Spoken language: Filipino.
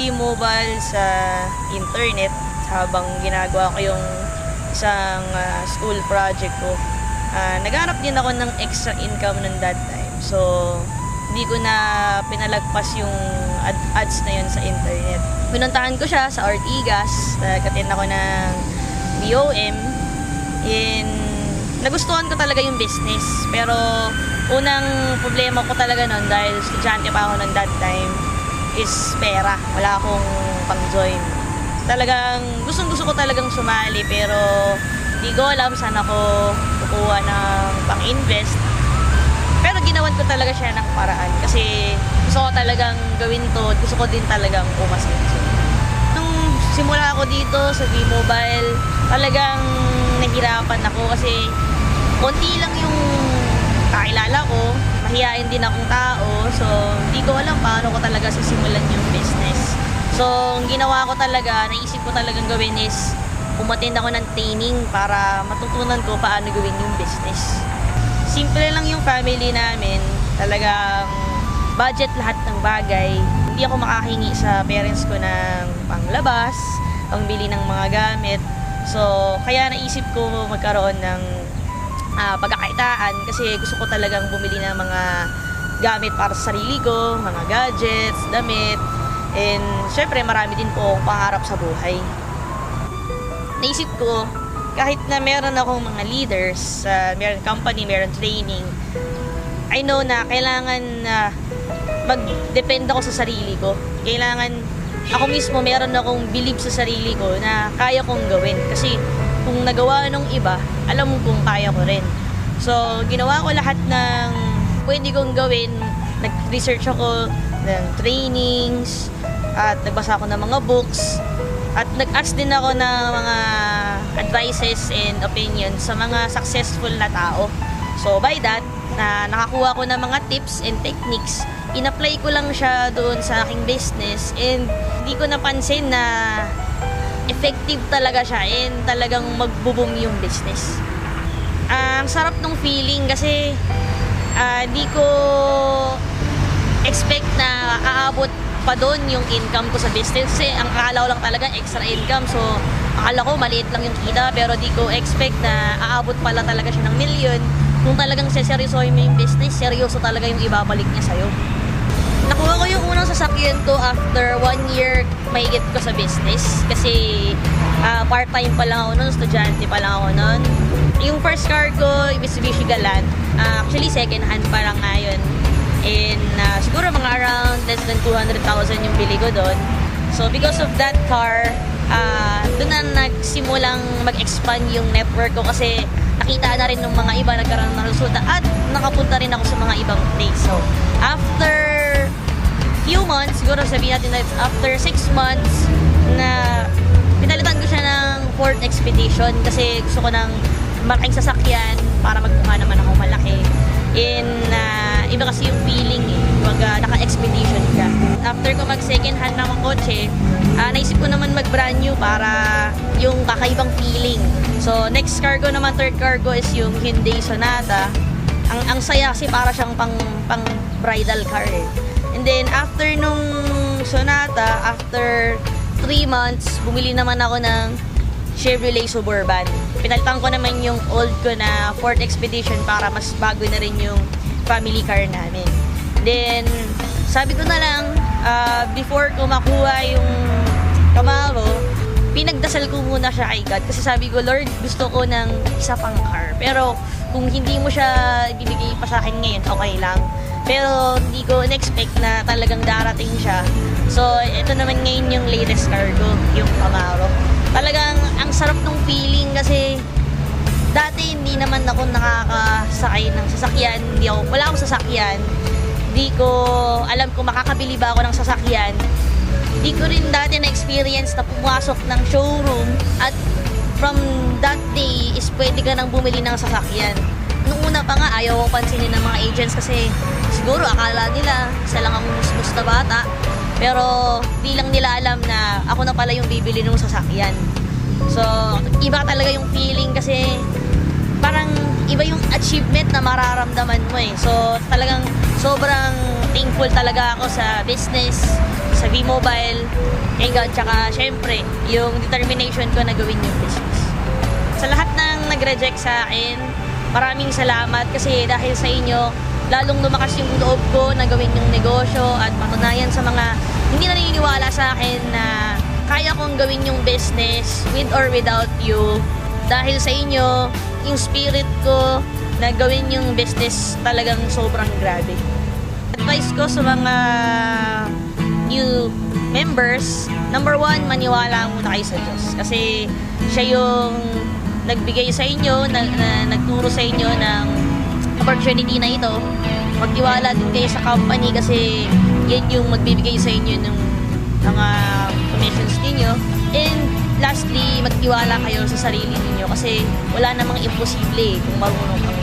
V-Mobile sa internet habang ginagawa ko yung isang school project ko. Naghanap din ako ng extra income ng that time. So, hindi ko na pinalagpas yung ads na yun sa internet. Pinuntahan ko siya sa Ortigas, nag-attend ako ng BOM, nagustuhan ko talaga yung business. Pero, unang problema ko talaga nun, dahil estudyante pa ako nun that time, is pera. Wala akong pang-join. Talagang, gustong-gusto ko talagang sumali, pero di ko alam saan ako kukuha ng pang-invest. Pero ginawan ko talaga siya ng paraan kasi gusto ko talagang gawin to, gusto ko din talagang umasenso. Nung simula ako dito sa V-Mobile, talagang nahirapan ako kasi konti lang yung kakilala ko, mahihain din akong tao, so hindi ko alam paano ko talaga sisimulan yung business. So, ang ginawa ko talaga, naisip ko talagang gawin is umattend ako ng training para matutunan ko paano gawin yung business. Simple lang yung family namin, talagang budget lahat ng bagay. Hindi ako makahingi sa parents ko ng panglabas, pangbili ng mga gamit. So, kaya naisip ko magkaroon ng pagkakaitaan kasi gusto ko talagang bumili ng mga gamit para sa sarili ko, mga gadgets, damit, and syempre marami din po akong pangarap sa buhay. Naisip ko, kahit na meron akong mga leaders, meron company, meron training, I know na kailangan mag-depend ako sa sarili ko. Kailangan ako mismo meron akong believe sa sarili ko na kaya kong gawin. Kasi kung nagawa ng iba, alam mo kung kaya ko rin. So, ginawa ko lahat ng pwede kong gawin. Nag-research ako ng trainings, at nagbasa ako ng mga books, at nag-ask din ako ng mga advices and opinions sa mga successful na tao. So by that, nakakuha ko ng mga tips and techniques, in-apply ko lang siya doon sa aking business, and hindi ko napansin na effective talaga siya and talagang magbo-boom yung business. Ang sarap ng feeling kasi hindi ko expect na aabot pa doon yung income ko sa business kasi ang akala ko lang talaga extra income, so akala ko maliit lang yung kita, pero di ko expect na aabot pala talaga siya ng milyon. Kung talagang seryosohin mo yung business, seryoso talaga yung ibabalik niya sa'yo. Nakuha ko yung unang sasakyan ko after 1 year mahigit ko sa business kasi part-time pa lang ako nun, estudyante pa lang ako nun. Yung first car ko, Mitsubishi Galant, actually second hand pa lang ngayon. And siguro mga around less than 200,000 yung bili ko doon. So because of that car, doon na nagsimulang mag-expand yung network ko kasi nakita na rin ng mga iba, nagkaroon ng resulta at nakapunta rin ako sa mga ibang place. So after few months, siguro sabihin natin na after 6 months, na pinalitan ko siya ng Ford Expedition kasi gusto ko ng malaking sasakyan para magmukha naman ako malaki. Iba kasi yung feeling naka-expedition ka. After ko mag-second hand ng kotse, naisip ko naman mag-brand new para yung kakaibang feeling. So, next car ko naman, third car ko is yung Hyundai Sonata. Ang saya kasi para siyang pang bridal car eh. And then, after nung Sonata, after 3 months, bumili naman ako ng Chevrolet Suburban. Pinalitan ko naman yung old ko na Ford Expedition para mas bago na rin yung family car namin. Then, sabi ko na lang, before ko makuha yung Camaro, pinagdasal ko muna siya kay God. Kasi sabi ko, Lord, gusto ko ng isa pang car. Pero, kung hindi mo siya ibibigay pa sa akin ngayon, okay lang. Pero, hindi ko in-expect na talagang darating siya. So, ito naman ngayon yung latest car ko, yung Camaro. Talagang, ang sarap ng feeling kasi dati hindi naman ako nakakasakay ng sasakyan. Wala akong sasakyan. Hindi ko alam kung makakabili ba ako ng sasakyan. Hindi ko rin dati na-experience na pumasok ng showroom at from that day is pwede ka nang bumili ng sasakyan. Nung una pa nga, ayaw ko pansinin ng mga agents kasi siguro akala nila isa lang ang musmus na bata. Pero di lang nila alam na ako na pala yung bibili ng sasakyan. So, iba talaga yung feeling kasi parang iba yung achievement na mararamdaman mo eh. So, talagang sobrang thankful talaga ako sa business, sa V-Mobile, kay God, tsaka syempre, yung determination ko na gawin yung business. Sa lahat ng nag-reject sa akin, maraming salamat kasi dahil sa inyo, lalong lumakas yung loob ko na gawin yung negosyo at patunayan sa mga hindi naniniwala sa akin na kaya kong gawin yung business with or without you. Dahil sa inyo, yung spirit ko na gawin yung business talagang sobrang grabe. Advice ko sa mga new members, number 1, maniwala muna kayo sa Diyos. Kasi siya yung nagbigay sa inyo, nagturo sa inyo ng opportunity na ito. Magtiwala din kayo sa company kasi yan yung magbibigay sa inyo ng mga commissions ninyo. And lastly, magtiwala kayo sa sarili ninyo kasi wala namang imposible kung marunong kang